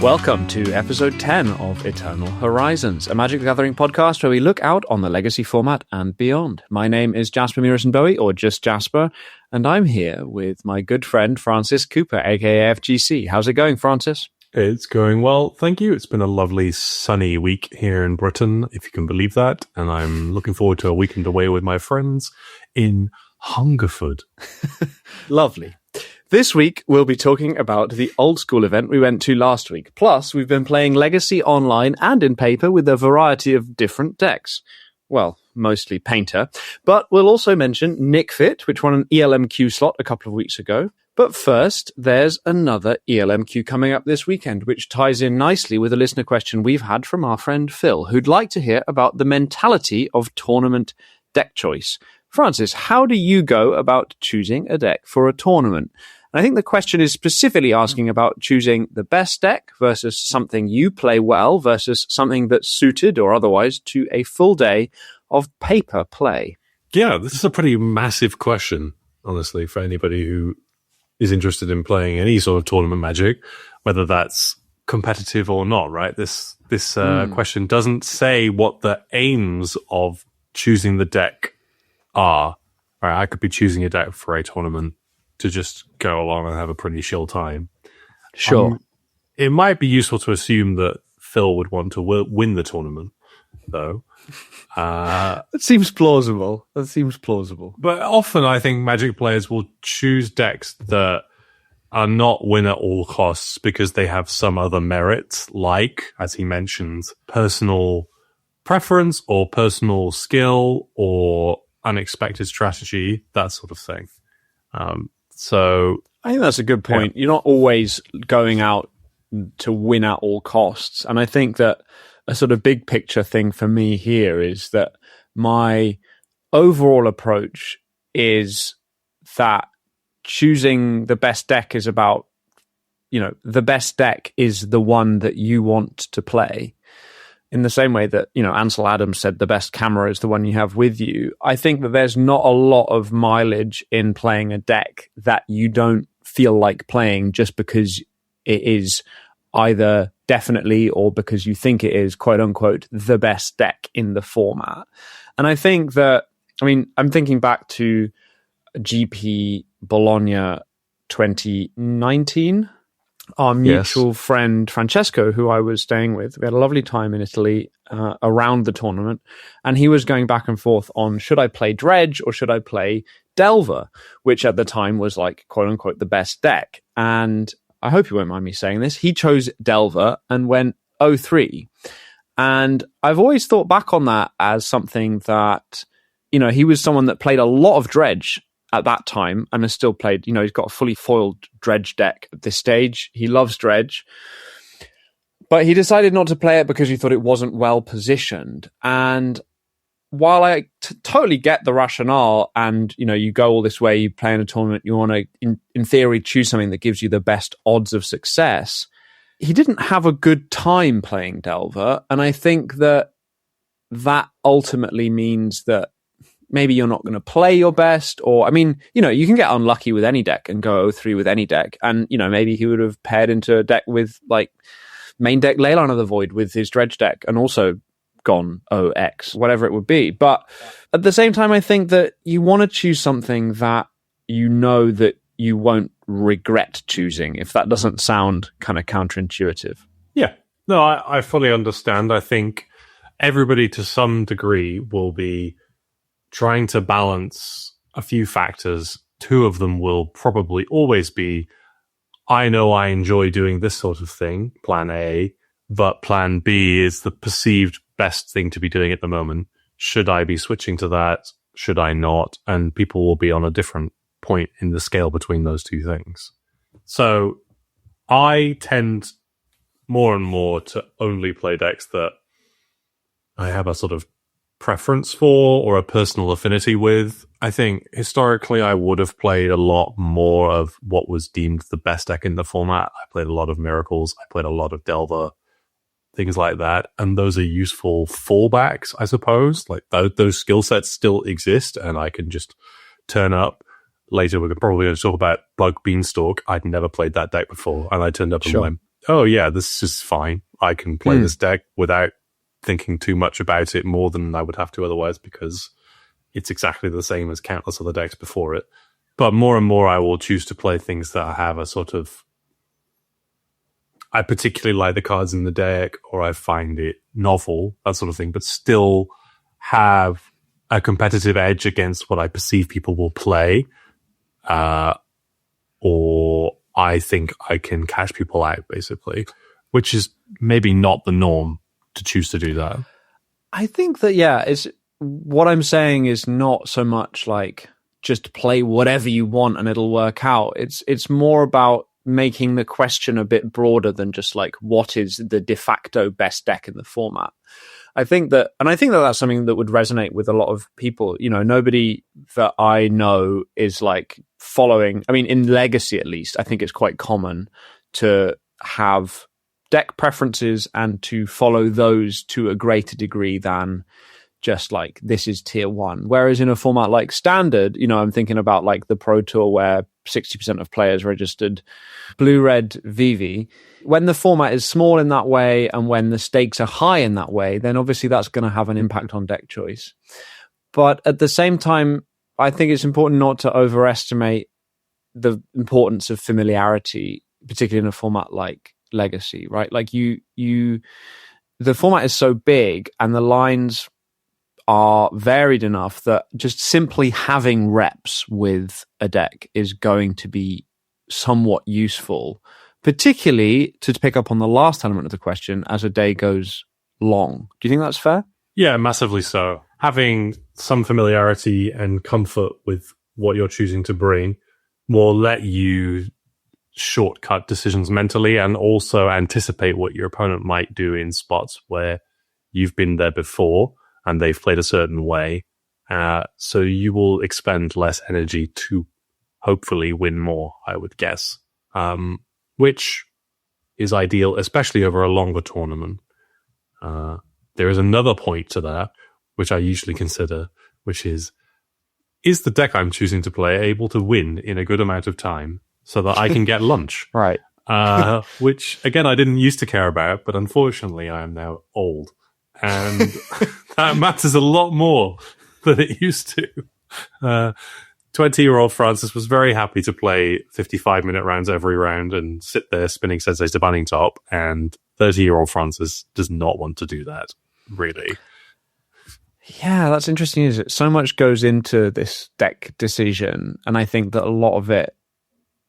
Welcome to episode 10 of Eternal Horizons, a Magic the Gathering podcast where we look out on the legacy format and beyond. My name is Jasper Murison-Bowie, or just Jasper, and I'm here with my good friend Francis Cooper, aka FGC. How's it going, Francis? It's going well, thank you. It's been a lovely sunny week here in Britain, if you can believe that, and I'm looking forward to a weekend away with my friends in Hungerford. Lovely. This week, we'll be talking about the old school event we went to last week. Plus, we've been playing Legacy online and in paper with a variety of different decks. Well, mostly Painter. But we'll also mention Nic Fit, which won an ELMQ slot a couple of weeks ago. But first, there's another ELMQ coming up this weekend, which ties in nicely with a listener question we've had from our friend Phil, who'd like to hear about the mentality of tournament deck choice. Francis, how do you go about choosing a deck for a tournament? And I think the question is specifically asking about choosing the best deck versus something you play well versus something that's suited or otherwise to a full day of paper play. Yeah, this is a pretty massive question, honestly, for anybody who is interested in playing any sort of tournament Magic, whether that's competitive or not, right? This question doesn't say what the aims of choosing the deck are. Right? I could be choosing a deck for a tournament to just go along and have a pretty chill time. Sure. It might be useful to assume that Phil would want to win the tournament, though. That seems plausible. But often I think Magic players will choose decks that are not win at all costs because they have some other merit, like, as he mentions, personal preference or personal skill or unexpected strategy, that sort of thing. So I think that's a good point. Yeah. You're not always going out to win at all costs. And I think that a sort of big picture thing for me here is that my overall approach is that choosing the best deck is about, the best deck is the one that you want to play. In the same way that, Ansel Adams said the best camera is the one you have with you, I think that there's not a lot of mileage in playing a deck that you don't feel like playing just because it is either definitely or because you think it is, quote unquote, the best deck in the format. And I think that, I'm thinking back to GP Bologna 2019. Our mutual friend Francesco, who I was staying with, we had a lovely time in Italy around the tournament, and he was going back and forth on should I play Dredge or should I play Delver, which at the time was like, quote unquote, the best deck. And I hope you won't mind me saying this, he chose Delver and went 0-3. And I've always thought back on that as something that, he was someone that played a lot of Dredge at that time, and has still played, he's got a fully foiled Dredge deck at this stage. He loves Dredge. But he decided not to play it because he thought it wasn't well positioned. And while I totally get the rationale and, you go all this way, you play in a tournament, you want to, in theory, choose something that gives you the best odds of success, he didn't have a good time playing Delver. And I think that ultimately means that maybe you're not going to play your best, or, you can get unlucky with any deck and go 0-3 with any deck. And, maybe he would have paired into a deck with, like, main deck Leyline of the Void with his Dredge deck and also gone 0x, whatever it would be. But at the same time, I think that you want to choose something that that you won't regret choosing, if that doesn't sound kind of counterintuitive. Yeah. No, I fully understand. I think everybody to some degree will be trying to balance a few factors. Two of them will probably always be, I know I enjoy doing this sort of thing, plan A, but plan B is the perceived best thing to be doing at the moment. Should I be switching to that? Should I not? And people will be on a different point in the scale between those two things. So I tend more and more to only play decks that I have a sort of preference for or a personal affinity with. I think historically I would have played a lot more of what was deemed the best deck in the format. I played a lot of Miracles, I played a lot of Delver, things like that, and those are useful fallbacks, I suppose. Like those skill sets still exist, and I can just turn up. Later we're probably going to talk about Bug Beanstalk. I'd never played that deck before, and I turned up and went, oh yeah, this is fine. I can play this deck without thinking too much about it more than I would have to otherwise, because it's exactly the same as countless other decks before it. But more and more I will choose to play things that have a sort of, I particularly like the cards in the deck, or I find it novel, that sort of thing, but still have a competitive edge against what I perceive people will play, or I think I can cash people out, basically, which is maybe not the norm to choose to do that. I think that, it's what I'm saying is not so much like just play whatever you want and it'll work out. It's more about making the question a bit broader than just like what is the de facto best deck in the format. I think that that's something that would resonate with a lot of people. You know, nobody that I know is like following. I mean, in Legacy at least, I think it's quite common to have deck preferences and to follow those to a greater degree than just like this is tier 1. Whereas in a format like Standard, you know, I'm thinking about like the Pro Tour where 60% of players registered blue-red VV. When the format is small in that way and when the stakes are high in that way, then obviously that's going to have an impact on deck choice. But at the same time, I think it's important not to overestimate the importance of familiarity, particularly in a format like Legacy, right? Like the format is so big and the lines are varied enough that just simply having reps with a deck is going to be somewhat useful, particularly to pick up on the last element of the question, as a day goes long. Do you think that's fair? Yeah, massively so. Having some familiarity and comfort with what you're choosing to bring will let you shortcut decisions mentally and also anticipate what your opponent might do in spots where you've been there before and they've played a certain way. So you will expend less energy to hopefully win more, I would guess, which is ideal, especially over a longer tournament. There is another point to that, which I usually consider, which is the deck I'm choosing to play able to win in a good amount of time so that I can get lunch? Right. Which, again, I didn't used to care about, but unfortunately I am now old. And that matters a lot more than it used to. 20-year-old Francis was very happy to play 55-minute rounds every round and sit there spinning Sensei's to Banning Top, and 30-year-old Francis does not want to do that, really. Yeah, that's interesting, isn't it? So much goes into this deck decision, and I think that a lot of it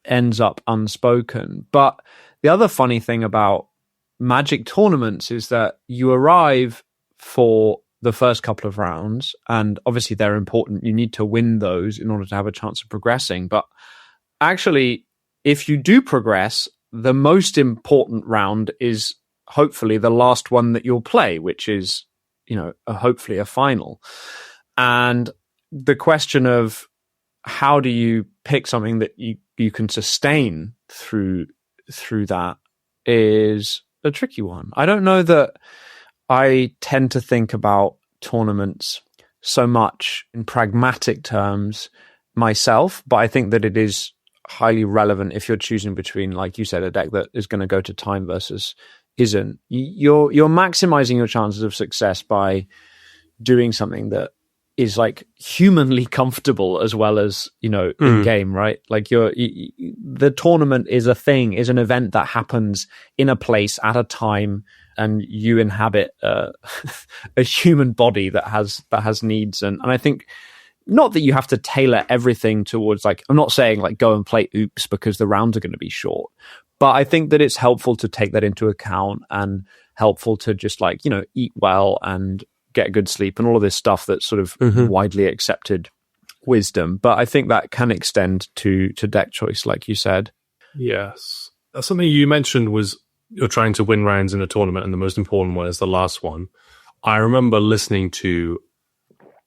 ends up unspoken. But the other funny thing about Magic tournaments is that you arrive for the first couple of rounds, and obviously they're important. You need to win those in order to have a chance of progressing. But actually, if you do progress, the most important round is hopefully the last one that you'll play, which is, you know, hopefully a final. And the question of how do you pick something that you can sustain through that is a tricky one. I don't know that I tend to think about tournaments so much in pragmatic terms myself, but I think that it is highly relevant if you're choosing between, like you said, a deck that is going to go to time versus isn't. You're maximizing your chances of success by doing something that is like humanly comfortable as well as, you know, in game, right? Like the tournament is an event that happens in a place at a time, and you inhabit a human body that has needs. And I think not that you have to tailor everything towards, like, I'm not saying like go and play oops because the rounds are going to be short, but I think that it's helpful to take that into account and helpful to just, like, you know, eat well and get good sleep and all of this stuff that's sort of widely accepted wisdom. But I think that can extend to deck choice, like you said. Yes. Something you mentioned was you're trying to win rounds in a tournament, and the most important one is the last one. I remember listening to,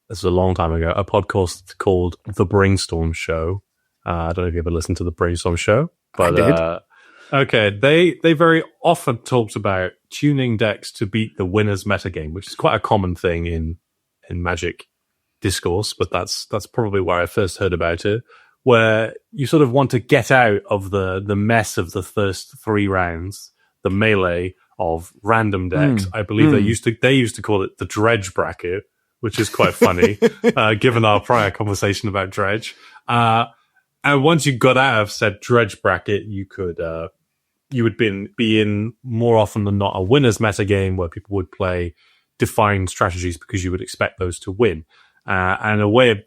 this was a long time ago, a podcast called The Brainstorm Show. I don't know if you ever listened to The Brainstorm Show, but I did. Okay, they very often talked about tuning decks to beat the winner's metagame, which is quite a common thing in Magic discourse, but that's probably where I first heard about it, where you sort of want to get out of the mess of the first 3 rounds, the melee of random decks. I believe they used to call it the Dredge bracket, which is quite funny, given our prior conversation about Dredge. And once you got out of said Dredge bracket, you would be in more often than not a winner's metagame where people would play defined strategies because you would expect those to win. And a way of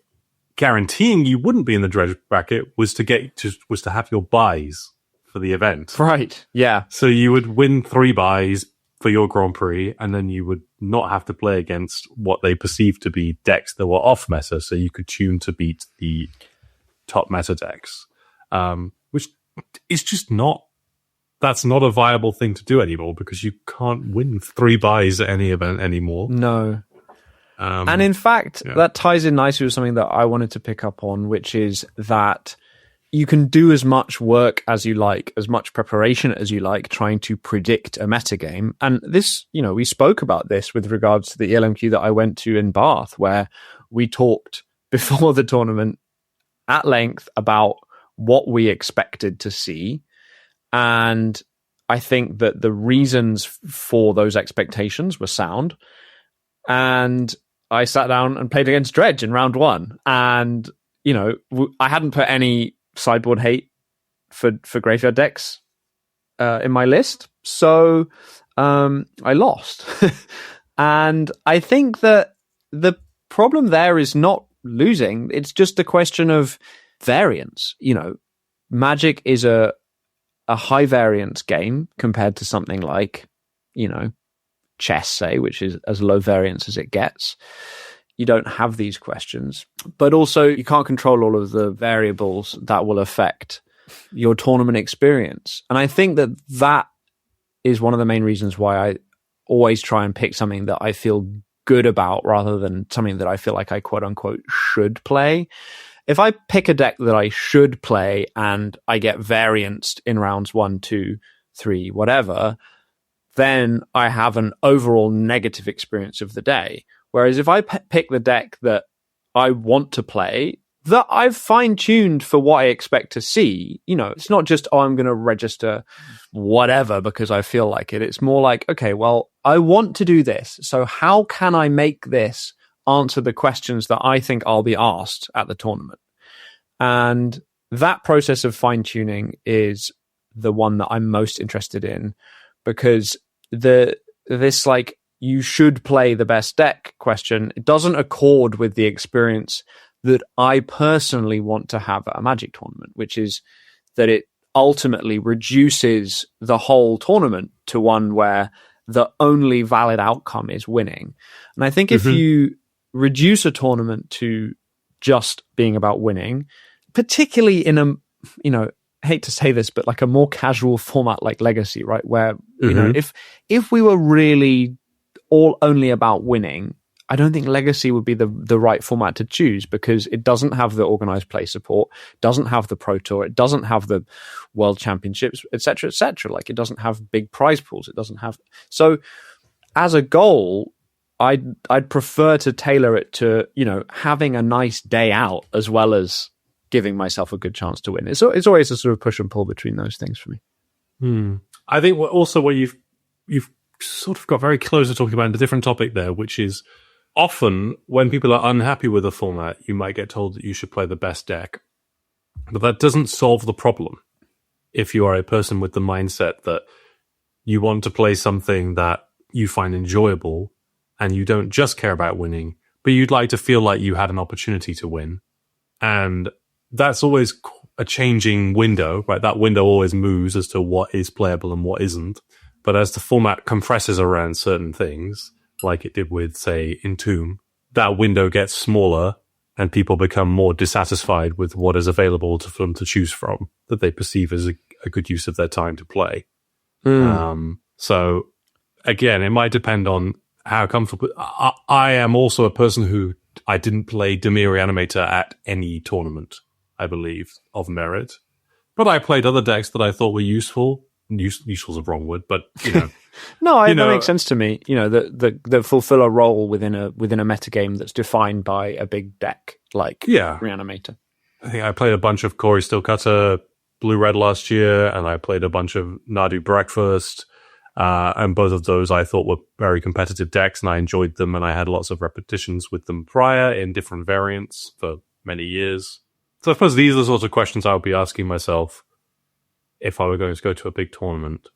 guaranteeing you wouldn't be in the Dredge bracket was to have your buys for the event. Right. Yeah. So you would win 3 buys for your Grand Prix, and then you would not have to play against what they perceived to be decks that were off meta, so you could tune to beat the top meta decks. Which is just that's not a viable thing to do anymore because you can't win 3 buys at any event anymore. No. And in fact, that ties in nicely with something that I wanted to pick up on, which is that you can do as much work as you like, as much preparation as you like, trying to predict a metagame. And this, we spoke about this with regards to the ELMQ that I went to in Bath, where we talked before the tournament at length about what we expected to see. And I think that the reasons for those expectations were sound. And I sat down and played against Dredge in round 1. And, I hadn't put any sideboard hate for graveyard decks in my list. So I lost. And I think that the problem there is not losing. It's just a question of variance. Magic is a high variance game compared to something like, chess, say, which is as low variance as it gets. You don't have these questions, but also you can't control all of the variables that will affect your tournament experience. And I think that is one of the main reasons why I always try and pick something that I feel good about rather than something that I feel like I quote unquote should play. If I pick a deck that I should play and I get varianced in rounds 1, 2, 3, whatever, then I have an overall negative experience of the day. Whereas if I pick the deck that I want to play, that I've fine-tuned for what I expect to see, it's not just, I'm going to register whatever because I feel like it. It's more like, okay, well, I want to do this. So how can I make this answer the questions that I think I'll be asked at the tournament? And that process of fine-tuning is the one that I'm most interested in, because this you should play the best deck question, it doesn't accord with the experience that I personally want to have at a Magic tournament, which is that it ultimately reduces the whole tournament to one where the only valid outcome is winning. And I think if you reduce a tournament to just being about winning, particularly in a, hate to say this, but like a more casual format like Legacy, right? Where, if we were really all only about winning, I don't think Legacy would be the right format to choose, because it doesn't have the organized play support, doesn't have the Pro Tour, it doesn't have the World Championships, etc., etc. Like, it doesn't have big prize pools, it doesn't have. So, as a goal, I'd prefer to tailor it to having a nice day out as well as giving myself a good chance to win. It's always a sort of push and pull between those things for me. I think also what you've sort of got very close to talking about a different topic there, which is often when people are unhappy with a format, you might get told that you should play the best deck. But that doesn't solve the problem if you are a person with the mindset that you want to play something that you find enjoyable and you don't just care about winning, but you'd like to feel like you had an opportunity to win. And that's always a changing window, right? That window always moves as to what is playable and what isn't. But as the format compresses around certain things, like it did with, say, Entomb, that window gets smaller and people become more dissatisfied with what is available for them to choose from that they perceive as a good use of their time to play. So, again, it might depend on how comfortable. I am also a person who I didn't play Dimir Reanimator at any tournament, I believe, of merit. But I played other decks that I thought were useful. Useful is a wrong word, but no, that makes sense to me. That fulfill a role within a metagame that's defined by a big deck like Reanimator. I think I played a bunch of Corey Stillcutter Blue Red last year, and I played a bunch of Nadu Breakfast. And both of those I thought were very competitive decks, and I enjoyed them, and I had lots of repetitions with them prior in different variants for many years. So I suppose these are the sorts of questions I would be asking myself if I were going to go to a big tournament.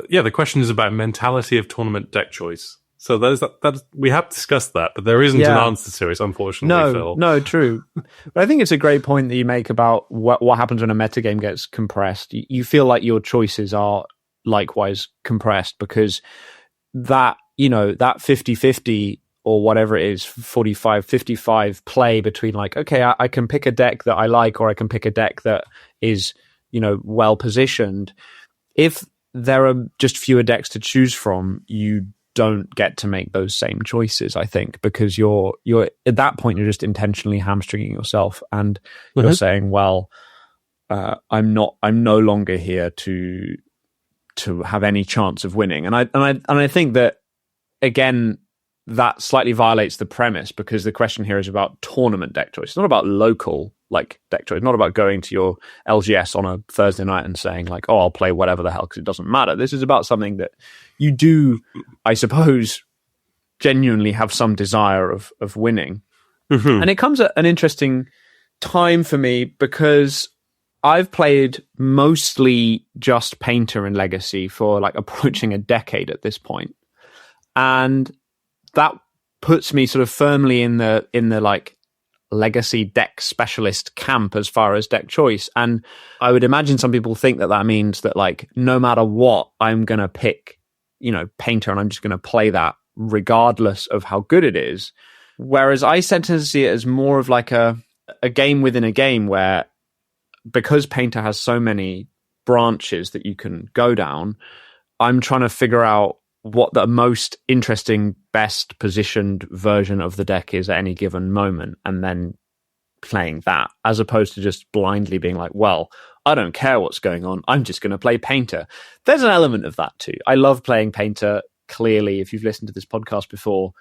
Yeah, the question is about mentality of tournament deck choice. So that we have discussed that, but there isn't an answer to it, unfortunately, Phil. No, true. But I think it's a great point that you make about what happens when a metagame gets compressed. You feel like your choices are likewise compressed because that 50-50 or whatever it is, 45-55 play between like, okay, I can pick a deck that I like or I can pick a deck that is, well positioned. If there are just fewer decks to choose from, you don't get to make those same choices, I think, because you're at that point you're just intentionally hamstringing yourself, and you're saying, well, I'm no longer here to have any chance of winning. And I think that, again, that slightly violates the premise, because the question here is about tournament deck choice. It's not about local deck choice. It's not about going to your LGS on a Thursday night and saying like, oh, I'll play whatever the hell because it doesn't matter. This is about something that you do, I suppose, genuinely have some desire of winning. And it comes at an interesting time for me because I've played mostly just Painter and Legacy for like approaching a decade at this point. And that puts me sort of firmly in the like Legacy deck specialist camp as far as deck choice. And I would imagine some people think that means that like no matter what, I'm going to pick, Painter, and I'm just going to play that regardless of how good it is. Whereas I tend to see it as more of like a game within a game, where because Painter has so many branches that you can go down, I'm trying to figure out what the most interesting, best positioned version of the deck is at any given moment, and then playing that, as opposed to just blindly being like, well, I don't care what's going on, I'm just going to play Painter. There's an element of that too. I love playing Painter. Clearly, if you've listened to this podcast before,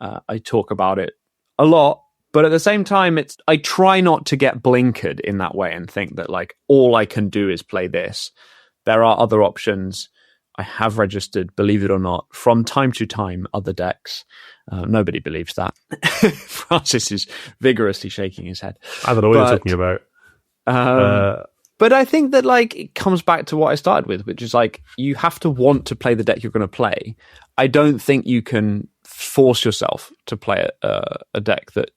I talk about it a lot. But at the same time, I try not to get blinkered in that way and think that like all I can do is play this. There are other options. I have registered, believe it or not, from time to time, other decks. Nobody believes that. Francis is vigorously shaking his head. I don't know what you're talking about. But I think that like it comes back to what I started with, which is like you have to want to play the deck you're going to play. I don't think you can force yourself to play a deck that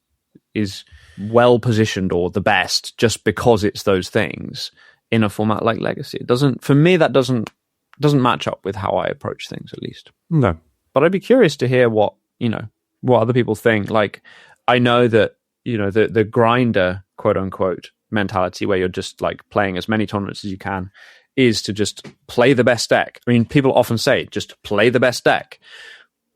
is well positioned or the best just because it's those things in a format like Legacy. It doesn't, for me, that doesn't match up with how I approach things, at least. No. But I'd be curious to hear what other people think. Like, I know that, the grinder, quote unquote, mentality where you're just like playing as many tournaments as you can is to just play the best deck. I mean, people often say just play the best deck.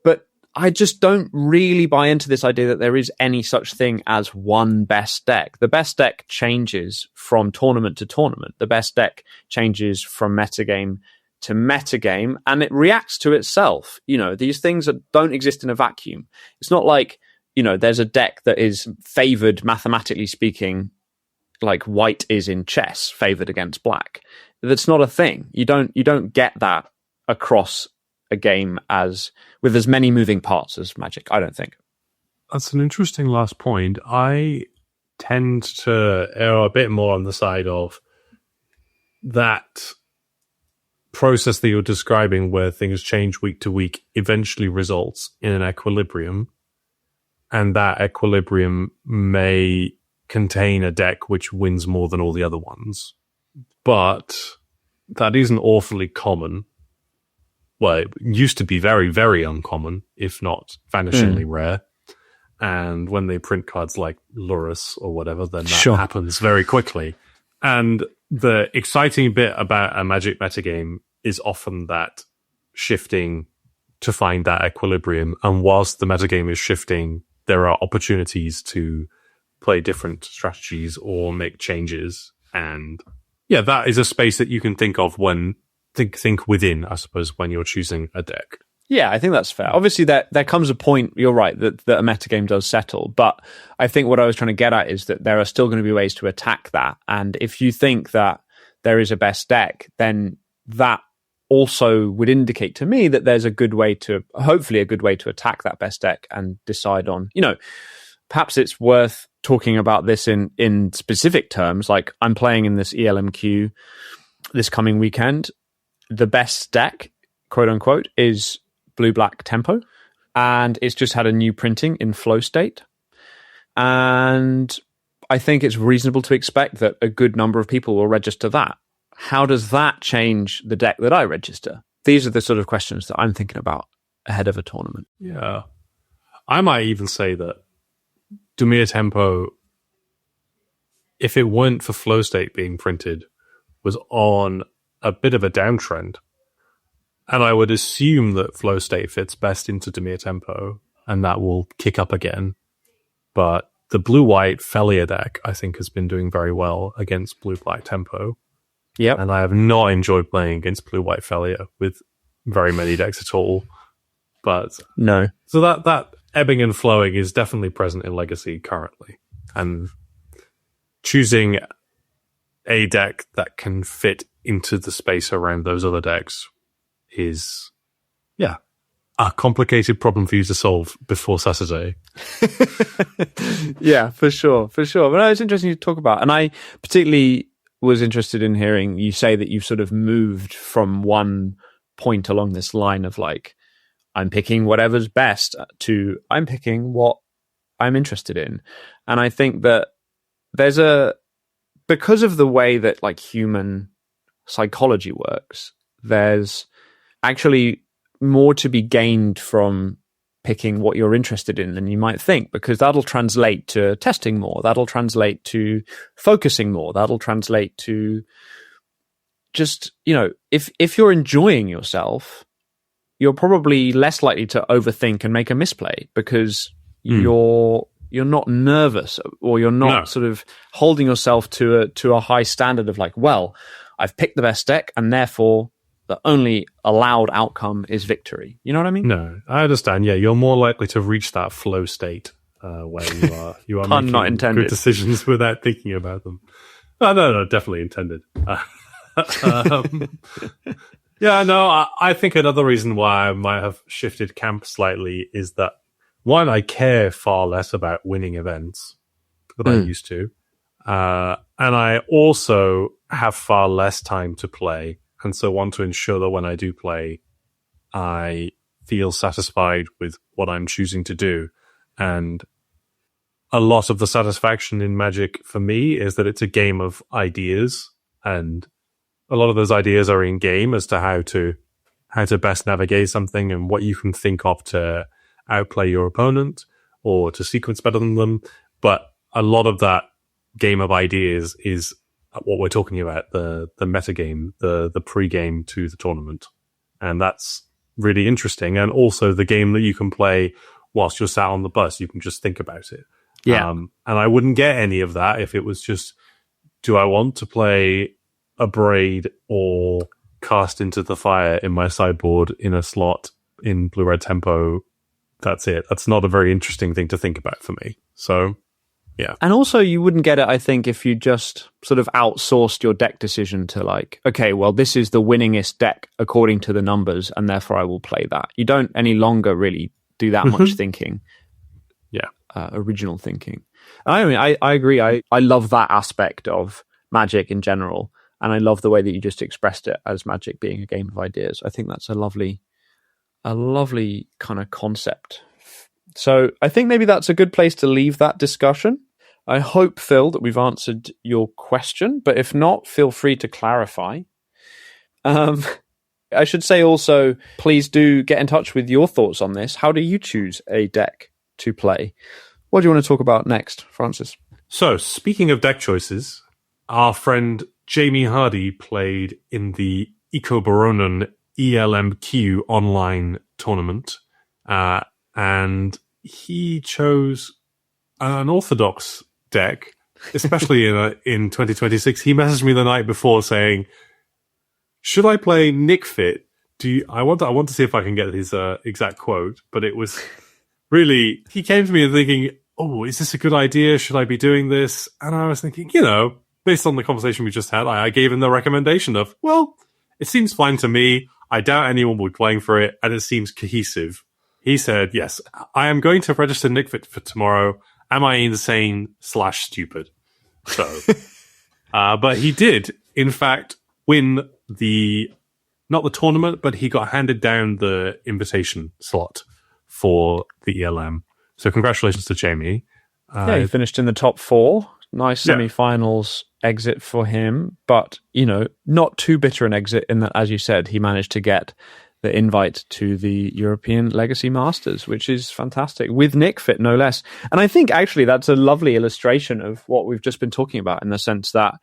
But I just don't really buy into this idea that there is any such thing as one best deck. The best deck changes from tournament to tournament. The best deck changes from metagame to metagame, and it reacts to itself. These things that don't exist in a vacuum. It's not like, there's a deck that is favored, mathematically speaking, like white is in chess, favored against black. That's not a thing. You don't get that across a game as with as many moving parts as Magic, I don't think. That's an interesting last point. I tend to err a bit more on the side of that process that you're describing, where things change week to week, eventually results in an equilibrium, and that equilibrium may contain a deck which wins more than all the other ones. But that isn't awfully common. Well, it used to be very, very uncommon, if not vanishingly rare. And when they print cards like Lurrus or whatever, then that happens very quickly. And the exciting bit about a Magic metagame is often that shifting to find that equilibrium. And whilst the metagame is shifting, there are opportunities to play different strategies or make changes. And yeah, that is a space that you can think of when think within, I suppose, when you're choosing a deck. Yeah, I think that's fair. Obviously, there comes a point, you're right, that a metagame does settle. But I think what I was trying to get at is that there are still going to be ways to attack that. And if you think that there is a best deck, then that also would indicate to me that there's hopefully a good way to attack that best deck and decide on, perhaps it's worth talking about this in specific terms. Like, I'm playing in this ELMQ this coming weekend. The best deck, quote unquote, is blue-black tempo, and it's just had a new printing in flow state. And I think it's reasonable to expect that a good number of people will register that. How does that change the deck that I register? These are the sort of questions that I'm thinking about ahead of a tournament. Yeah. I might even say that Dumia Tempo, if it weren't for flow state being printed, was on a bit of a downtrend. And I would assume that flow state fits best into Dumia Tempo, and that will kick up again. But the blue-white Felia deck, I think, has been doing very well against blue-black tempo. Yep. And I have not enjoyed playing against blue-white Felia with very many decks at all. But no. So that ebbing and flowing is definitely present in Legacy currently. And choosing a deck that can fit into the space around those other decks is, a complicated problem for you to solve before Saturday. Yeah, for sure. But no, it's interesting to talk about. And I particularly was interested in hearing you say that you've sort of moved from one point along this line of like, I'm picking whatever's best to I'm picking what I'm interested in. And I think that because of the way that like human psychology works, there's actually more to be gained from picking what you're interested in than you might think, because that'll translate to testing more, that'll translate to focusing more, that'll translate to just, if you're enjoying yourself, you're probably less likely to overthink and make a misplay because you're not nervous, or you're not sort of holding yourself to a high standard of like, well, I've picked the best deck and therefore the only allowed outcome is victory. You know what I mean? No, I understand. Yeah, you're more likely to reach that flow state where you are making not intended. good decisions without thinking about them. No, definitely intended. I think another reason why I might have shifted camp slightly is that, one, I care far less about winning events than I used to. And I also have far less time to play, and so want to ensure that when I do play, I feel satisfied with what I'm choosing to do. And a lot of the satisfaction in Magic for me is that it's a game of ideas, and a lot of those ideas are in game as to how to best navigate something and what you can think of to outplay your opponent or to sequence better than them. But a lot of that game of ideas is what we're talking about, the metagame, the pre-game to the tournament. And that's really interesting. And also the game that you can play whilst you're sat on the bus, you can just think about it. Yeah. And I wouldn't get any of that if it was just, do I want to play a braid or cast into the fire in my sideboard in a slot in blue-red tempo? That's it. That's not a very interesting thing to think about for me. So, yeah. And also you wouldn't get it, I think, if you just sort of outsourced your deck decision to like, okay, well, this is the winningest deck according to the numbers, and therefore I will play that. You don't any longer really do that much thinking. Yeah. Original thinking. I mean, I agree. I love that aspect of Magic in general, and I love the way that you just expressed it as Magic being a game of ideas. I think that's a lovely kind of concept. So I think maybe that's a good place to leave that discussion. I hope, Phil, that we've answered your question, but if not, feel free to clarify. I should say also, please do get in touch with your thoughts on this. How do you choose a deck to play? What do you want to talk about next, Francis? So, speaking of deck choices, our friend Jamie Hardy played in the Ecobaronen ELMQ online tournament, and he chose an orthodox deck, especially in 2026. He messaged me the night before saying, should I play Nic Fit? I want to see if I can get his exact quote, but it was really, he came to me thinking, oh, is this a good idea? Should I be doing this? And I was thinking, based on the conversation we just had, I gave him the recommendation of, well, it seems fine to me. I doubt anyone will be playing for it, and it seems cohesive. He said, yes, I am going to register Nic Fit for tomorrow. Am I insane/stupid? So, but he did, in fact, win not the tournament, but he got handed down the invitation slot for the ELM. So congratulations to Jamie. He finished in the top 4. Nice semi-finals exit for him, but, not too bitter an exit in that, as you said, he managed to get the invite to the European Legacy Masters, which is fantastic, with Nic Fit, no less. And I think, actually, that's a lovely illustration of what we've just been talking about, in the sense that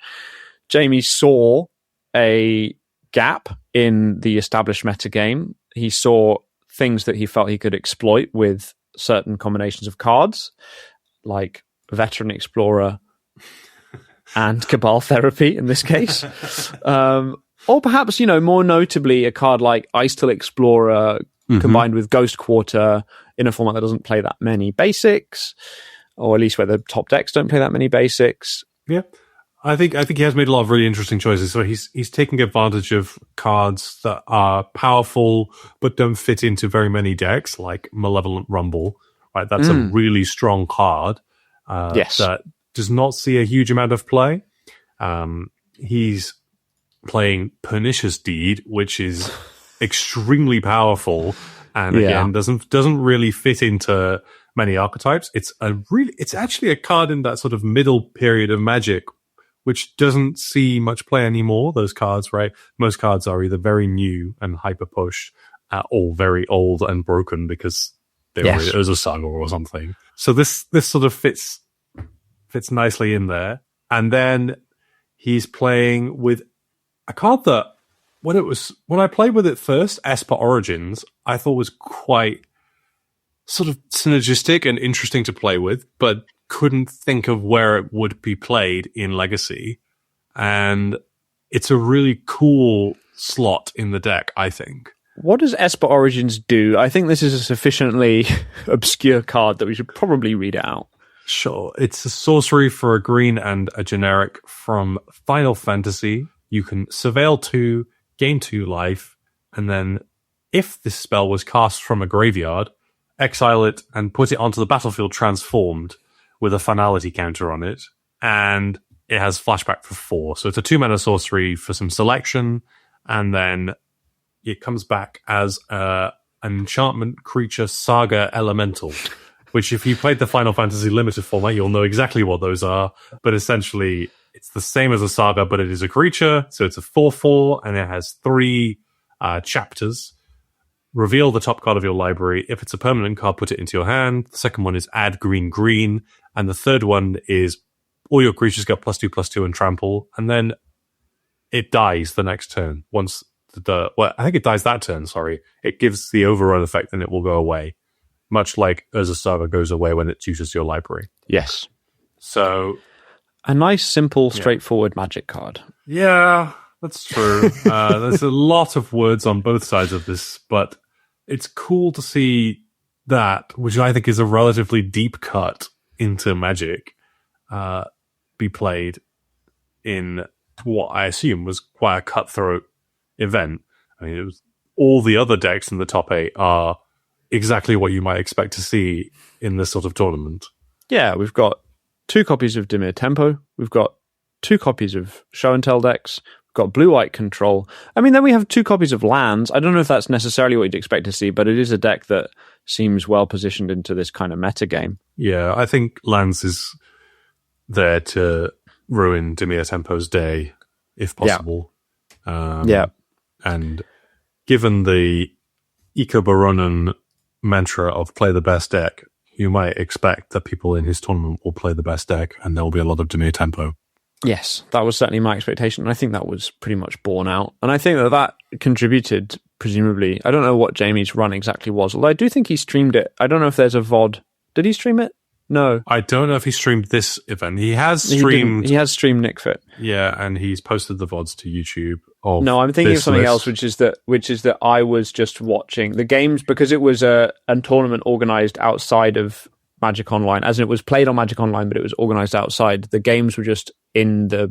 Jamie saw a gap in the established metagame. He saw things that he felt he could exploit with certain combinations of cards, like Veteran Explorer and Cabal Therapy in this case. Or perhaps, more notably, a card like Icetil Explorer combined with Ghost Quarter in a format that doesn't play that many basics, or at least where the top decks don't play that many basics. Yeah. I think he has made a lot of really interesting choices. So he's taking advantage of cards that are powerful but don't fit into very many decks, like Malevolent Rumble. Right, that's a really strong card that does not see a huge amount of play. He's playing Pernicious Deed, which is extremely powerful, and again doesn't really fit into many archetypes. It's actually a card in that sort of middle period of Magic, which doesn't see much play anymore. Those cards, right? Most cards are either very new and hyper pushed, or very old and broken because they were Urza Saga or something. So this sort of fits nicely in there. And then he's playing with a card that when I played with it first, Esper Origins, I thought was quite sort of synergistic and interesting to play with, but couldn't think of where it would be played in Legacy. And it's a really cool slot in the deck, I think. What does Esper Origins do? I think this is a sufficiently obscure card that we should probably read it out. Sure. It's a sorcery for a green and a generic from Final Fantasy. You can surveil 2, gain 2 life, and then if this spell was cast from a graveyard, exile it and put it onto the battlefield transformed with a finality counter on it. And it has flashback for 4. So it's a 2-mana sorcery for some selection, and then it comes back as an enchantment creature Saga Elemental, which if you played the Final Fantasy Limited format, you'll know exactly what those are. But essentially, it's the same as a Saga, but it is a creature. So it's a 4/4, and it has 3 chapters. Reveal the top card of your library. If it's a permanent card, put it into your hand. The second one is add green. And the third one is all your creatures get +2/+2 and trample. And then it dies the next turn. I think it dies that turn, sorry. It gives the overrun effect and it will go away. Much like Urza Saga goes away when it uses your library. Yes. So a nice, simple, straightforward Magic card. Yeah, that's true. There's a lot of words on both sides of this, but it's cool to see that, which I think is a relatively deep cut into Magic, be played in what I assume was quite a cutthroat event. I mean, it was all the other decks in the top 8 are exactly what you might expect to see in this sort of tournament. Yeah, we've got 2 copies of Dimir Tempo. We've got 2 copies of Show and Tell decks. We've got Blue-White Control. I mean, then we have 2 copies of lands. I don't know if that's necessarily what you'd expect to see, but it is a deck that seems well positioned into this kind of meta game. Yeah, I think lands is there to ruin Dimir Tempo's day, if possible. And given the Ecobaronen mantra of play the best deck, you might expect that people in his tournament will play the best deck, and there will be a lot of Dimir Tempo. Yes, that was certainly my expectation, and I think that was pretty much borne out. And I think that contributed, presumably. I don't know what Jamie's run exactly was, although I do think he streamed it. I don't know if there's a VOD. Did he stream it? No. I don't know if he streamed this event. He has streamed... He has streamed Nic Fit. Yeah, and he's posted the VODs to YouTube. No, I'm thinking of something else, which is that I was just watching the games, because it was a tournament organized outside of Magic Online, as in it was played on Magic Online, but it was organized outside. The games were just in the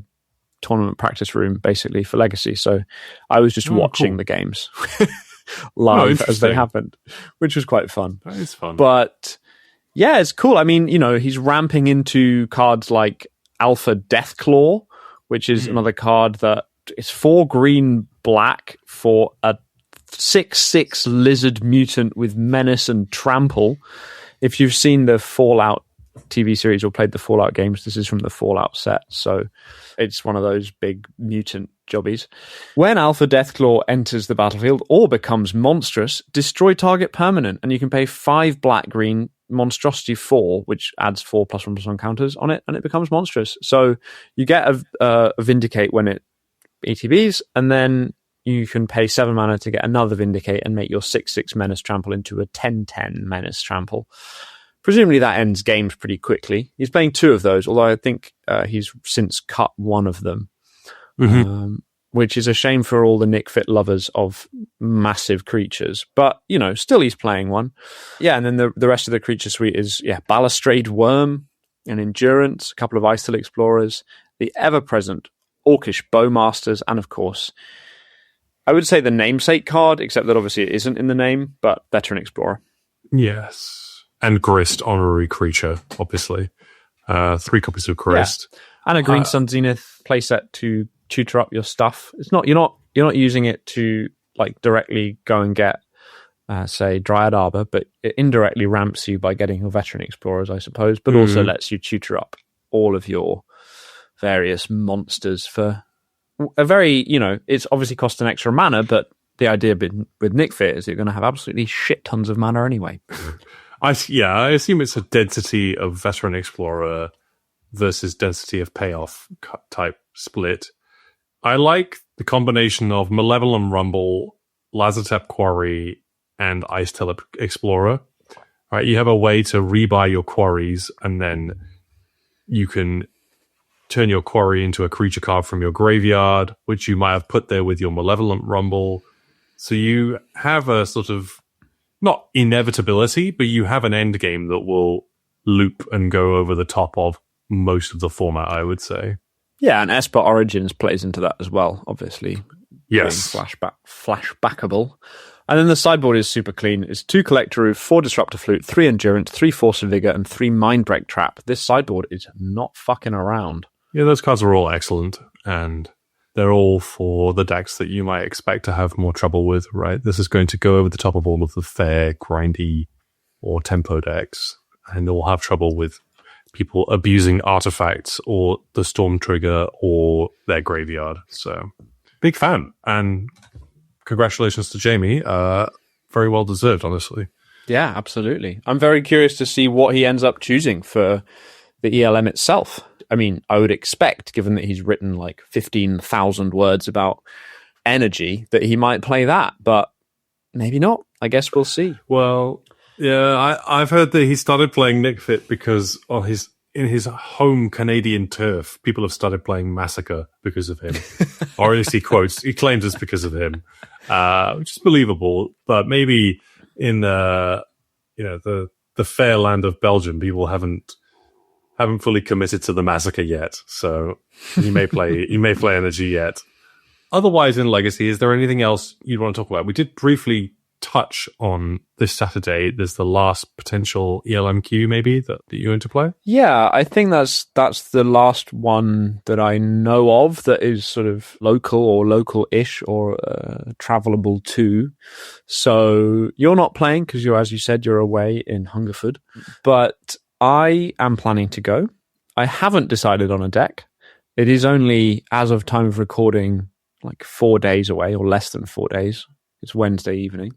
tournament practice room basically for Legacy. So I was just watching the games live as they happened, which was quite fun. That is fun. But yeah, it's cool. I mean, he's ramping into cards like Alpha Deathclaw, which is another card that is 4 green black for a 6/6 lizard mutant with menace and trample. If you've seen the Fallout TV series or played the Fallout games, this is from the Fallout set, so it's one of those big mutant jobbies. When Alpha Deathclaw enters the battlefield or becomes monstrous, destroy target permanent, and you can pay 5 black-green monstrosity 4, which adds 4+1/+1 counters on it, and it becomes monstrous. So you get a Vindicate when it ETBs, and then you can pay 7 mana to get another Vindicate and make your 6/6 Menace Trample into a 10/10 Menace Trample. Presumably that ends games pretty quickly. He's playing 2 of those, although I think he's since cut one of them, which is a shame for all the Nic Fit lovers of massive creatures. But, still he's playing one. Yeah, and then the rest of the creature suite is, Balustrade Worm, an Endurance, a couple of Icehill Explorers, the ever-present Orcish Bowmasters, and of course, I would say the namesake card, except that obviously it isn't in the name, but Veteran Explorer. Yes. And Grist, honorary creature, obviously. 3 copies of Grist. Yeah. And a Green Sun Zenith playset to tutor up your stuff. It's not you're not using it to like directly go and get say Dryad Arbor, but it indirectly ramps you by getting your Veteran Explorers, I suppose, but also lets you tutor up all of your various monsters for a very, it's obviously cost an extra mana, but the idea with Nic Fit is you're going to have absolutely shit tons of mana anyway. I assume it's a density of Veteran Explorer versus density of Payoff type split. I like the combination of Malevolent Rumble, Lazotep Quarry, and Icehill Explorer. Right, you have a way to rebuy your quarries, and then you can turn your quarry into a creature card from your graveyard, which you might have put there with your Malevolent Rumble. So you have a sort of, not inevitability, but you have an end game that will loop and go over the top of most of the format, I would say. Yeah, and Esper Origins plays into that as well, obviously. Yes. Flashbackable. And then the sideboard is super clean. It's 2 Collector, 4 Disruptor Flute, 3 Endurance, 3 Force of Vigor, and 3 Mindbreak Trap. This sideboard is not fucking around. Yeah, those cards are all excellent, and they're all for the decks that you might expect to have more trouble with, right? This is going to go over the top of all of the fair, grindy, or tempo decks, and they'll have trouble with people abusing artifacts or the Storm Trigger or their graveyard. So, big fan, and congratulations to Jamie. Very well deserved, honestly. Yeah, absolutely. I'm very curious to see what he ends up choosing for the ELM itself. I mean, I would expect, given that he's written like 15,000 words about energy, that he might play that, but maybe not. I guess we'll see. Well, yeah, I've heard that he started playing Nic Fit because in his home Canadian turf, people have started playing Massacre because of him. Or at least he claims it's because of him, which is believable. But maybe in the fair land of Belgium, people haven't fully committed to the Massacre yet, so you may play energy yet. Otherwise, in Legacy, is there anything else you'd want to talk about? We did briefly touch on this Saturday. There's the last potential ELMQ, maybe that you're going to play. Yeah, I think that's the last one that I know of that is sort of local or local-ish or travelable too. So you're not playing because as you said, you're away in Hungerford, but I am planning to go. I haven't decided on a deck. It is only, as of time of recording, like 4 days away, or less than 4 days. It's Wednesday evening.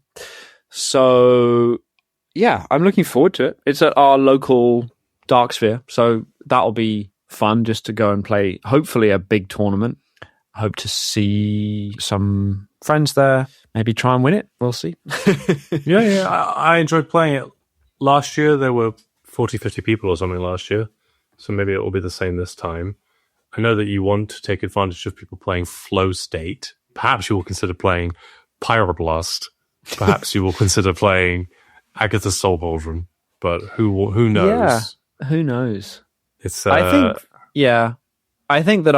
So, yeah, I'm looking forward to it. It's at our local Dark Sphere, so that'll be fun just to go and play, hopefully, a big tournament. I hope to see some friends there, maybe try and win it. We'll see. Yeah, I enjoyed playing it. Last year, there were 40, 50 people or something last year, so maybe it will be the same this time. I know that you want to take advantage of people playing Flow State. Perhaps you will consider playing Pyroblast. Perhaps you will consider playing Agatha Soul Pauldron. But who knows? Yeah, who knows? It's I think that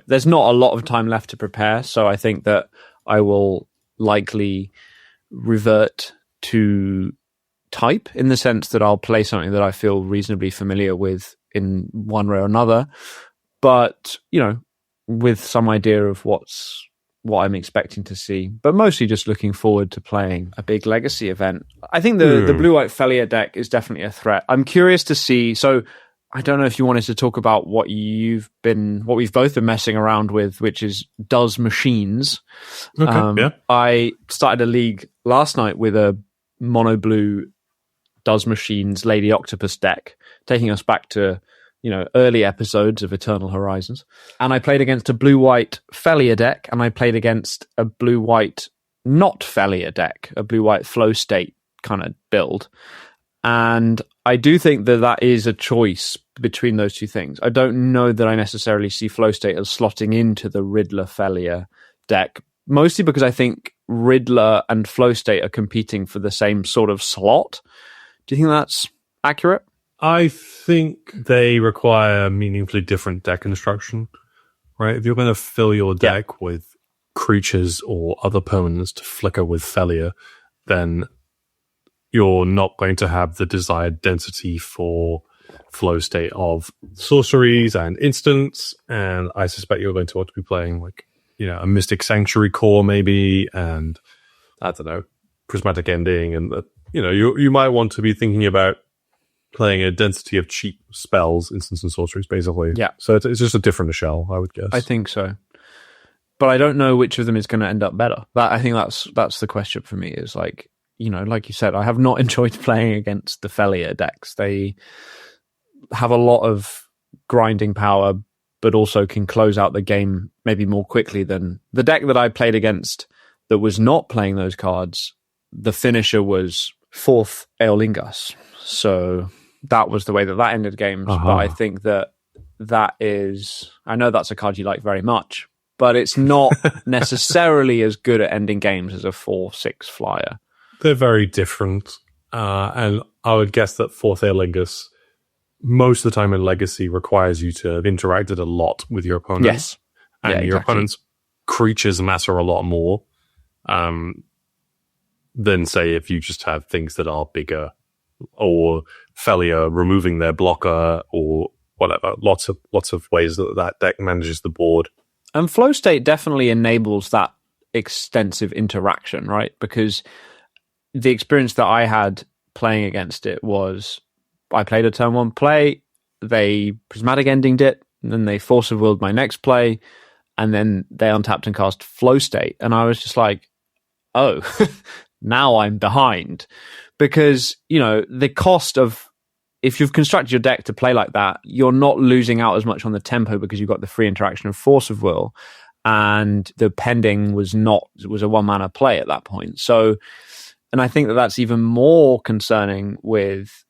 there's not a lot of time left to prepare. So I think that I will likely revert to type, in the sense that I'll play something that I feel reasonably familiar with in one way or another, but with some idea of what I'm expecting to see, but mostly just looking forward to playing a big legacy event. I think the blue-white Felia deck is definitely a threat. I'm curious to see. So I don't know if you wanted to talk about what we've both been messing around with, which is Does Machines. Okay, yeah. I started a league last night with a mono blue Does Machines Lady Octopus deck, taking us back to early episodes of Eternal Horizons. And I played against a blue-white Felia deck, and I played against a blue-white not Felia deck, a blue-white flow state kind of build. And I do think that is a choice between those two things. I don't know that I necessarily see flow state as slotting into the Riddler Felia deck, mostly because I think Riddler and flow state are competing for the same sort of slot. Do you think that's accurate? I think they require meaningfully different deck construction, right? If you're going to fill your deck with creatures or other permanents to flicker with Felia, then you're not going to have the desired density for flow state of sorceries and instants, and I suspect you're going to want to be playing a Mystic Sanctuary core maybe, and I don't know, Prismatic Ending, and you might want to be thinking about playing a density of cheap spells, instants and sorceries, basically. Yeah. So it's just a different shell, I would guess. I think so. But I don't know which of them is going to end up better. I think that's the question for me, is like you said, I have not enjoyed playing against the Felia decks. They have a lot of grinding power, but also can close out the game maybe more quickly than the deck that I played against that was not playing those cards. The finisher was 4th Eolingas. So that was the way that ended games. Uh-huh. But I think that is... I know that's a card you like very much, but it's not necessarily as good at ending games as a 4/6 flyer. They're very different. And I would guess that 4th Eolingas, most of the time in Legacy, requires you to have interacted a lot with your opponents. Yes. And your opponent's creatures matter a lot more than, say, if you just have things that are bigger, or Felia removing their blocker, or whatever. Lots of ways that deck manages the board. And flow state definitely enables that extensive interaction, right? Because the experience that I had playing against it was, I played a turn 1 play, they Prismatic Endinged it, and then they Force of Willed my next play, and then they untapped and cast flow state. And I was just like, oh, now I'm behind. Because, the cost of, if you've constructed your deck to play like that, you're not losing out as much on the tempo because you've got the free interaction of Force of Will, and the pending was a 1-mana play at that point. So, and I think that's even more concerning with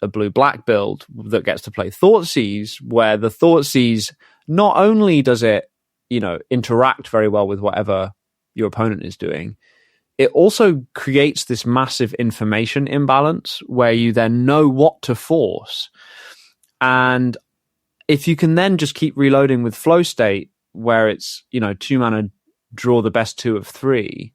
a blue-black build that gets to play Thoughtseize, where the Thoughtseize, not only does it, interact very well with whatever your opponent is doing, it also creates this massive information imbalance where you then know what to force. And if you can then just keep reloading with flow state, where it's, 2 mana, draw the best 2 of 3,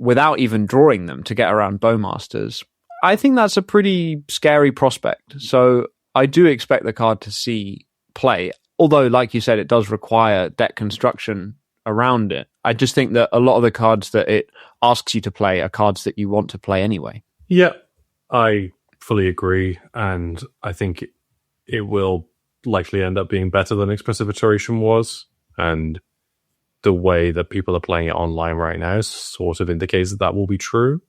without even drawing them to get around Bowmasters, I think that's a pretty scary prospect. So I do expect the card to see play. Although, like you said, it does require deck construction around it. I just think that a lot of the cards that it asks you to play are cards that you want to play anyway. Yeah, I fully agree. And I think it will likely end up being better than Expressive Iteration was. And the way that people are playing it online right now sort of indicates that will be true.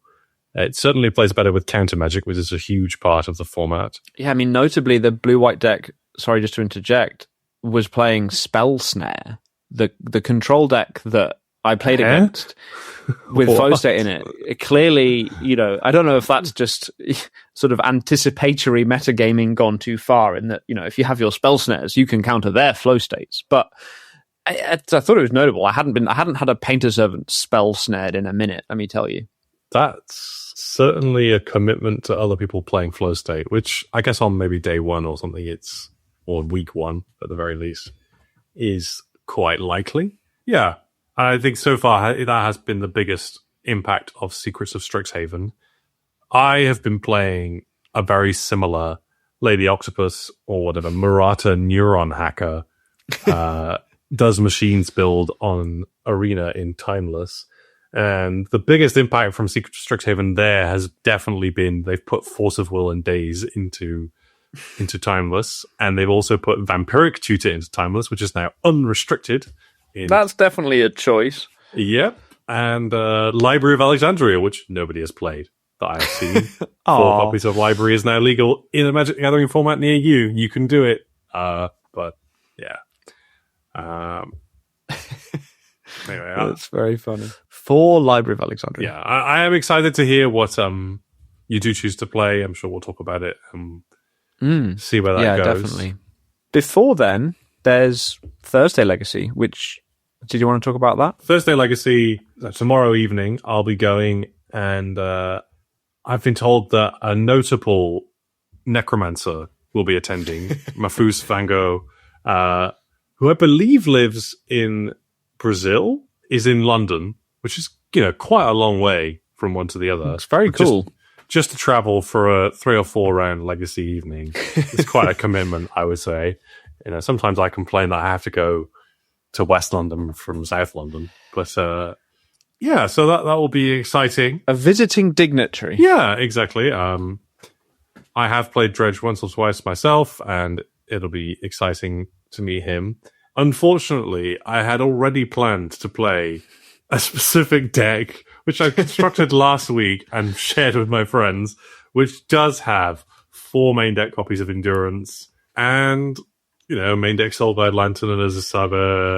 It certainly plays better with counter magic, which is a huge part of the format. Yeah, I mean, notably, the blue-white deck, sorry, just to interject, was playing Spell Snare. The control deck that I played against with flow state in it clearly, I don't know if that's just sort of anticipatory metagaming gone too far, in that, if you have your Spell Snares, you can counter their flow states. But I thought it was notable. I hadn't had a Painter Servant spell snared in a minute, let me tell you. That's certainly a commitment to other people playing flow state, which I guess on maybe day 1 or something, or week 1 at the very least, is quite likely. Yeah. I think so far that has been the biggest impact of Secrets of Strixhaven. I have been playing a very similar Lady Octopus or whatever, Murata Neuron hacker, does machines build on Arena in Timeless. And the biggest impact from Secret Strixhaven there has definitely been they've put Force of Will and Days into Timeless, and they've also put Vampiric Tutor into Timeless, which is now unrestricted. That's definitely a choice. Yep. And Library of Alexandria, which nobody has played that I have seen. 4 copies of Library is now legal in a Magic the Gathering format near you. You can do it. But yeah. Anyway, that's very funny. 4 Library of Alexandria. Yeah, I am excited to hear what you do choose to play. I'm sure we'll talk about it and see where that goes. Yeah, definitely. Before then, there's Thursday Legacy, which... Did you want to talk about that? Thursday Legacy, tomorrow evening, I'll be going, and I've been told that a notable necromancer will be attending, Mahfuz van Gogh, who I believe lives in Brazil, is in London, which is, quite a long way from one to the other. It's very cool. Just to travel for a 3 or 4 round Legacy evening. It's quite a commitment, I would say. Sometimes I complain that I have to go to West London from South London. But, so that will be exciting. A visiting dignitary. Yeah, exactly. I have played Dredge once or twice myself, and it'll be exciting to meet him. Unfortunately, I had already planned to play a specific deck, which I constructed last week and shared with my friends, which does have 4 main deck copies of Endurance and... main deck Soul Guide Lantern and as a sub.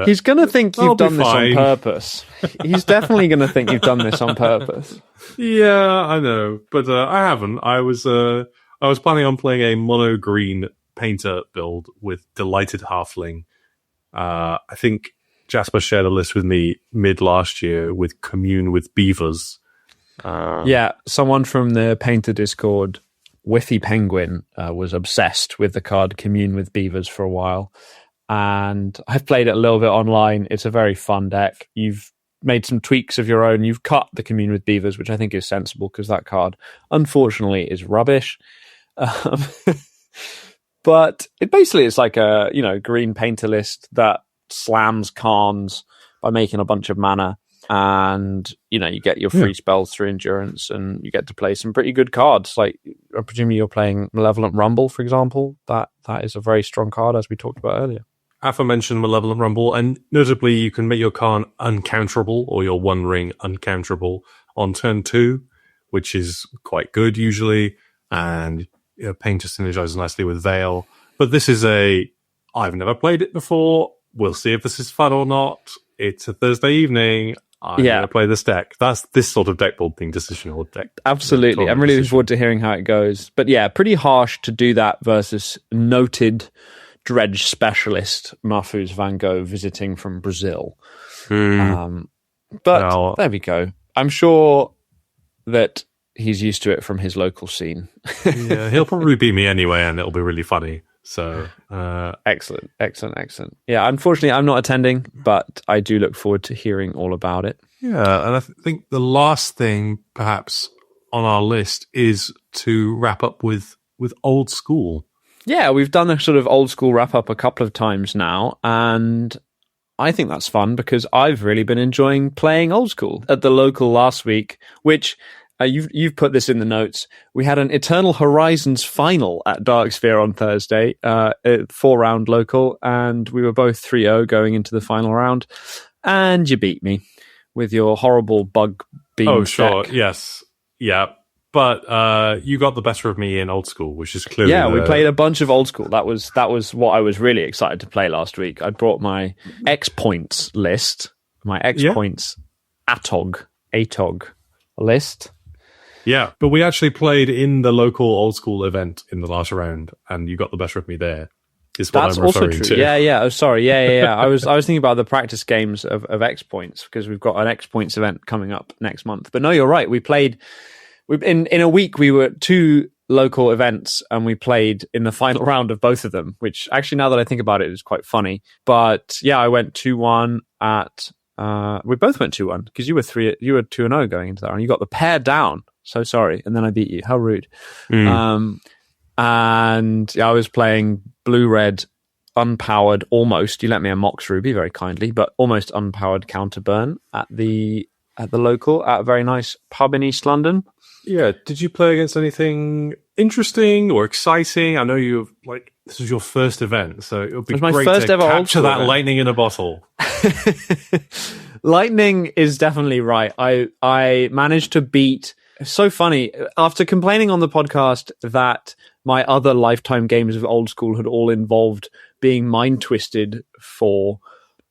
He's going to think you've done this on purpose. He's definitely going to think you've done this on purpose. Yeah, I know, but I haven't. I was planning on playing a mono green painter build with Delighted Halfling. I think Jasper shared a list with me mid last year with Commune with Beavers. Someone from the Painter Discord, Whiffy Penguin, was obsessed with the card Commune with Beavers for a while, and I've played it a little bit online. It's a very fun deck. You've made some tweaks of your own. You've cut the Commune with Beavers, which I think is sensible because that card, unfortunately, is rubbish. But it basically is like a green painter list that slams Khans by making a bunch of mana. And you get your free spells through Endurance, and you get to play some pretty good cards. Like, I presume you're playing Malevolent Rumble, for example. That is a very strong card, as we talked about earlier. Aforementioned Malevolent Rumble, and notably, you can make your Khan uncounterable or your One Ring uncounterable on turn 2, which is quite good usually. And Painter synergizes nicely with Veil. But this is I've never played it before. We'll see if this is fun or not. It's a Thursday evening. I'm going to play this deck. That's this sort of deck building decision or deck. Absolutely. I'm really looking forward to hearing how it goes. But yeah, pretty harsh to do that versus noted Dredge specialist Mahfuz van Gogh visiting from Brazil. But there we go. I'm sure that he's used to it from his local scene. Yeah, he'll probably beat me anyway, and it'll be really funny. So excellent. Yeah, unfortunately, I'm not attending, but I do look forward to hearing all about it. Yeah, and I think the last thing, perhaps, on our list is to wrap up with Old School. Yeah, we've done a sort of Old School wrap up a couple of times now, and I think that's fun because I've really been enjoying playing Old School at the local last week, which. You've put this in the notes. We had an Eternal Horizons final at Darksphere on Thursday, 4-round local, and we were both 3-0 going into the final round. And you beat me with your horrible bug beam. Oh, sure, yes, yeah. But you got the better of me in Old School, which is clearly we played a bunch of Old School. That was what I was really excited to play last week. I brought my xpoints list, my xpoints ATOG list. Yeah, but we actually played in the local Old School event in the last round, and you got the better of me there. Is what That's I'm referring also true. to. Yeah. Oh, sorry. Yeah. I was thinking about the practice games of xpoints because we've got an xpoints event coming up next month. But no, you're right. We played in a week. We were 2 local events, and we played in the final round of both of them, which actually, now that I think about it, is quite funny. But yeah, I went 2-1 at... we both went 2-1 because you were 2-0 going into that, and you got the pair down. So sorry, and then I beat you. How rude. And yeah, I was playing blue-red unpowered, almost. You let me a Mox Ruby very kindly, but almost unpowered counterburn at the local at a very nice pub in East London. Yeah, did you play against anything interesting or exciting? I know this was your first event, so it would be great to capture that lightning in a bottle. Lightning is definitely right. I managed to beat... It's so funny. After complaining on the podcast that my other lifetime games of Old School had all involved being mind twisted for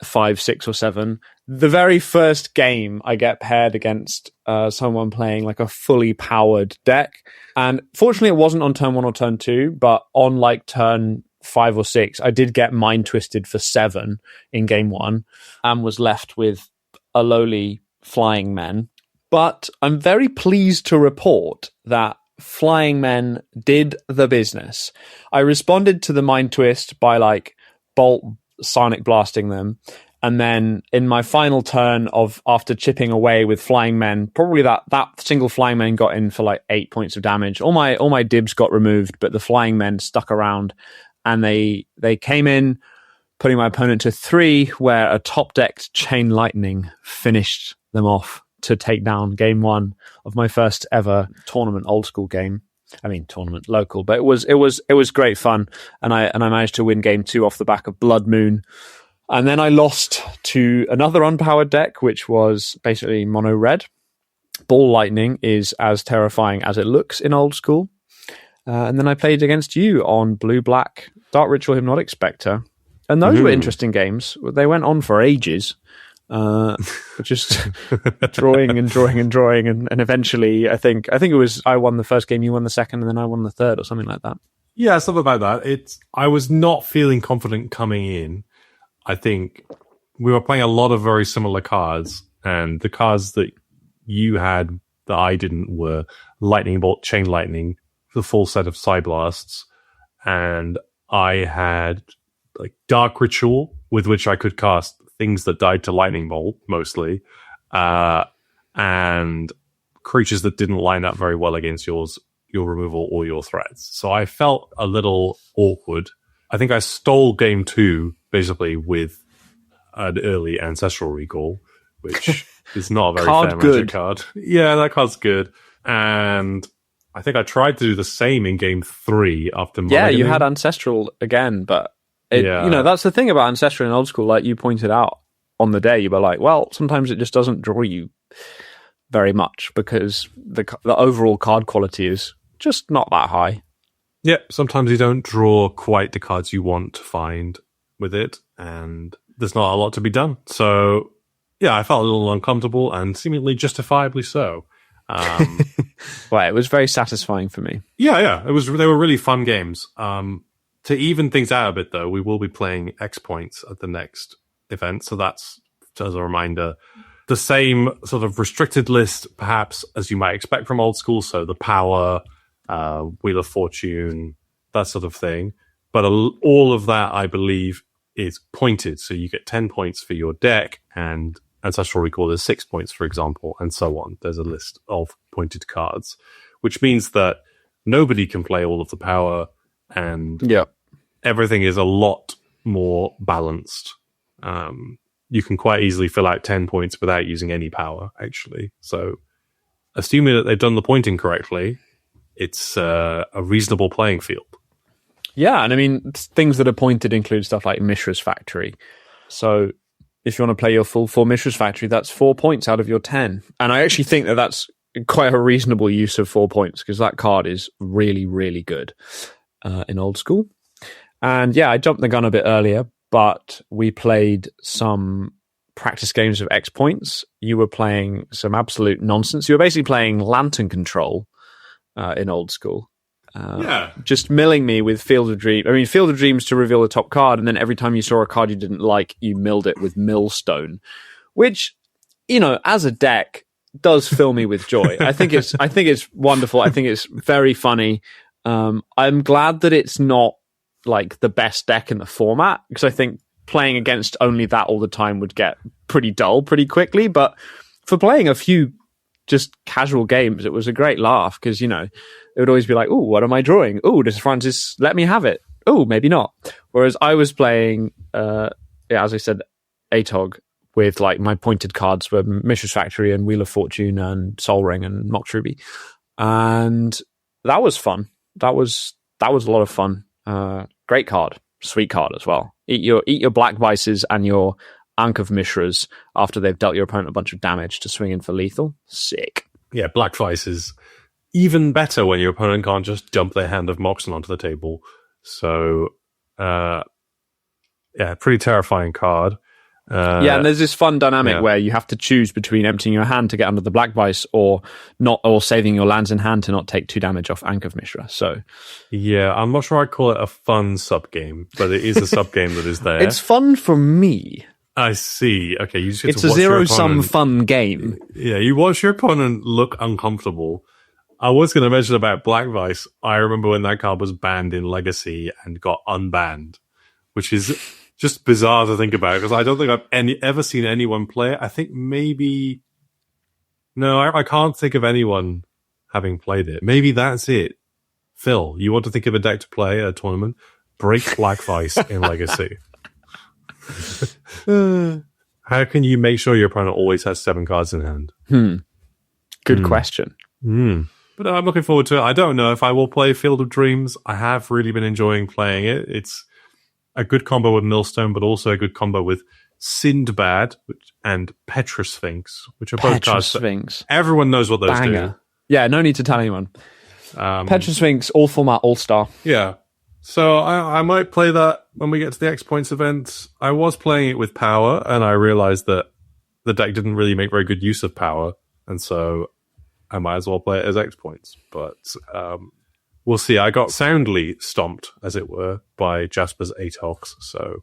5, 6, or 7, the very first game I get paired against someone playing like a fully powered deck. And fortunately, it wasn't on turn 1 or turn 2, but on like turn 5 or 6, I did get mind twisted for 7 in game 1 and was left with a lowly flying men. But I'm very pleased to report that flying men did the business. I responded to the mind twist by like bolt sonic blasting them. And then in my final turn after chipping away with flying men, probably that single flying man got in for like 8 points of damage. All my dibs got removed, but the flying men stuck around, and they came in, putting my opponent to 3, where a top decked chain lightning finished them off to take down game 1 of my first ever tournament Old School game. I mean, tournament local, but it was great fun, and I managed to win game 2 off the back of Blood Moon. And then I lost to another unpowered deck, which was basically mono red. Ball Lightning is as terrifying as it looks in Old School. And then I played against you on blue-black Dark Ritual Hypnotic Spectre. And those were interesting games. They went on for ages. Just drawing, and eventually I think it was I won the first game, you won the second, and then I won the third, or something like that. Yeah, something like that. I was not feeling confident coming in. I think we were playing a lot of very similar cards, and the cards that you had that I didn't were Lightning Bolt, Chain Lightning, the full set of Psyblasts, and I had like Dark Ritual, with which I could cast things that died to Lightning Bolt, mostly, and creatures that didn't line up very well against your removal or your threats. So I felt a little awkward. I think I stole game 2, basically, with an early Ancestral Recall, which is not a very fair Magic card. Yeah, that card's good. And I think I tried to do the same in game 3 after Monogamy. Yeah, you had Ancestral again, but that's the thing about Ancestral in Old School, like you pointed out on the day, you were like, well, sometimes it just doesn't draw you very much because the overall card quality is just not that high. Yeah, sometimes you don't draw quite the cards you want to find with it, and there's not a lot to be done. So, yeah, I felt a little uncomfortable, and seemingly justifiably so. Well, it was very satisfying for me. Yeah, they were really fun games. To even things out a bit, though, we will be playing xpoints at the next event, so that's, as a reminder, the same sort of restricted list, perhaps, as you might expect from Old School, so the power, Wheel of Fortune, that sort of thing. But all of that, I believe, is pointed, so you get 10 points for your deck, and Ancestral Recall is 6 points, for example, and so on. There's a list of pointed cards, which means that nobody can play all of the power, and everything is a lot more balanced. You can quite easily fill out 10 points without using any power, actually. So, assuming that they've done the pointing correctly, it's a reasonable playing field. Yeah, and I mean, things that are pointed include stuff like Mishra's Factory. So, if you want to play your full 4 Mishra's Factory, that's 4 points out of your 10. And I actually think that that's quite a reasonable use of 4 points, because that card is really, really good in Old School. And yeah, I jumped the gun a bit earlier, but we played some practice games of xpoints. You were playing some absolute nonsense. You were basically playing Lantern Control in Old School. Just milling me with Field of Dreams. I mean, Field of Dreams to reveal the top card, and then every time you saw a card you didn't like, you milled it with Millstone, which, as a deck, does fill me with joy. I think it's wonderful. I think it's very funny. I'm glad that it's not like the best deck in the format, because I think playing against only that all the time would get pretty dull pretty quickly. But for playing a few just casual games, it was a great laugh, because, you know, it would always be like, oh, what am I drawing? Oh, does Francis let me have it? Oh, maybe not. Whereas I was playing, as I said, ATOG, with like my pointed cards were Mishra's Factory and Wheel of Fortune and Sol Ring and Mox Ruby. And that was fun. That was a lot of fun. Great card. Sweet card as well. Eat your Black Vices and your Ankh of Mishras after they've dealt your opponent a bunch of damage to swing in for lethal. Sick. Yeah, Black Vice is even better when your opponent can't just dump their hand of Moxen onto the table. So, pretty terrifying card. And there's this fun dynamic where you have to choose between emptying your hand to get under the Black Vice or saving your lands in hand to not take 2 damage off Ankh of Mishra. So, I'm not sure I'd call it a fun sub-game, but it is a sub-game that is there. It's fun for me. I see. Okay, you just get it's to watch a zero-sum fun game. Yeah, you watch your opponent look uncomfortable. I was going to mention about Black Vice. I remember when that card was banned in Legacy and got unbanned, which is just bizarre to think about, because I don't think I've ever seen anyone play it. I think maybe... No, I can't think of anyone having played it. Maybe that's it. Phil, you want to think of a deck to play at a tournament? Break Black Vice in Legacy. How can you make sure your opponent always has 7 cards in hand? Good question. But I'm looking forward to it. I don't know if I will play Field of Dreams. I have really been enjoying playing it. It's a good combo with Millstone, but also a good combo with Sindbad and Petrosphinx, which are both cards that everyone knows what those do. Yeah, no need to tell anyone. Petrosphinx, all format, all star. Yeah. So I might play that when we get to the xpoints event. I was playing it with power, and I realized that the deck didn't really make very good use of power, and so I might as well play it as xpoints. But we'll see. I got soundly stomped, as it were, by Jasper's Atox. So,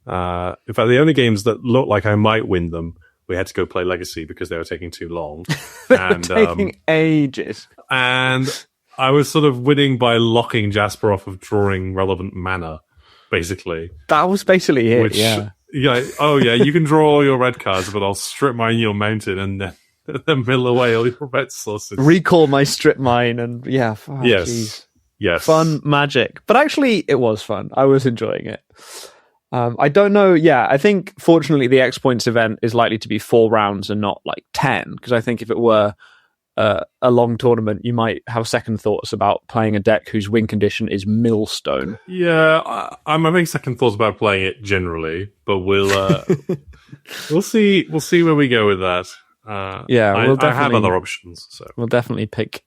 in fact, the only games that looked like I might win them, we had to go play Legacy because they were taking too long. Taking ages. And I was sort of winning by locking Jasper off of drawing relevant mana, basically. That was basically it, yeah. You can draw all your red cards, but I'll strip mine your mountain and then mill away all your red sources. Recall my strip mine and yes. Geez. Yes. Fun magic. But actually, it was fun. I was enjoying it. I don't know. Yeah, I think, fortunately, the xpoints event is likely to be 4 rounds and not like 10, because I think if it were a long tournament, you might have second thoughts about playing a deck whose win condition is Millstone. Yeah, I'm having second thoughts about playing it generally, but we'll see. We'll see where we go with that. I have other options, so we'll definitely pick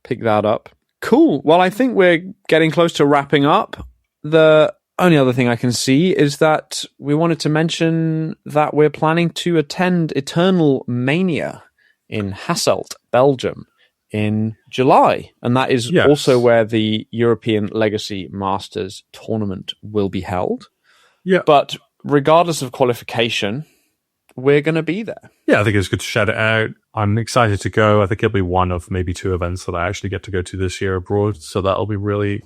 that up. Cool. Well, I think we're getting close to wrapping up. The only other thing I can see is that we wanted to mention that we're planning to attend Eternal Mania in Hasselt, Belgium, in July. And that is also where the European Legacy Masters tournament will be held. Yeah. But regardless of qualification, we're going to be there. Yeah, I think it's good to shout it out. I'm excited to go. I think it'll be one of maybe 2 events that I actually get to go to this year abroad. So that'll be really,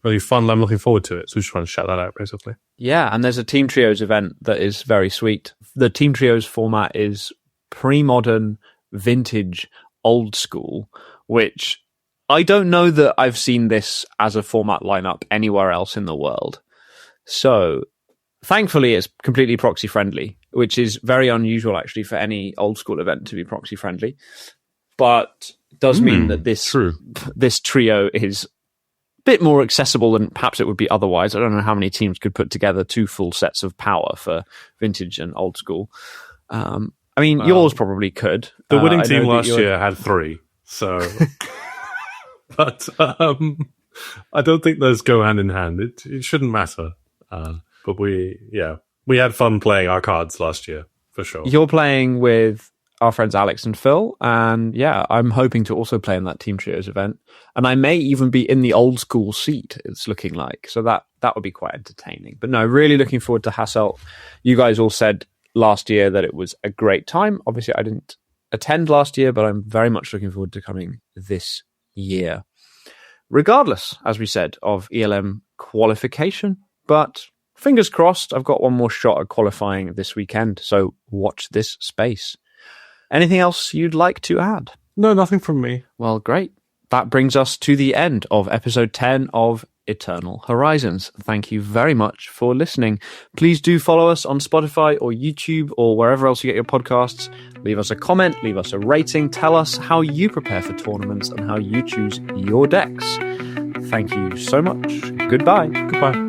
really fun. I'm looking forward to it. So we just want to shout that out, basically. Yeah, and there's a Team Trios event that is very sweet. The Team Trios format is pre-modern, vintage, old school, which I don't know that I've seen this as a format lineup anywhere else in the world. So thankfully it's completely proxy friendly, which is very unusual actually for any old school event to be proxy friendly, but does mean that this trio is a bit more accessible than perhaps it would be otherwise. I don't know how many teams could put together 2 full sets of power for vintage and old school. I mean, yours probably could. The winning team last year had 3, so... but I don't think those go hand in hand. It shouldn't matter. But we had fun playing our cards last year, for sure. You're playing with our friends Alex and Phil, and I'm hoping to also play in that Team Trios event. And I may even be in the old school seat, it's looking like. So that would be quite entertaining. But no, really looking forward to Hasselt. You guys all said last year that it was a great time. Obviously, I didn't attend last year, but I'm very much looking forward to coming this year. regardless, as we said, of ELM qualification. But fingers crossed, I've got one more shot at qualifying this weekend, so watch this space. Anything else you'd like to add? No, nothing from me. Well, great. That brings us to the end of episode 10 of Eternal Horizons. Thank you very much for listening. Please do follow us on Spotify or YouTube or wherever else you get your podcasts. Leave us a comment, leave us a rating. Tell us how you prepare for tournaments and how you choose your decks. Thank you so much. Goodbye. Goodbye.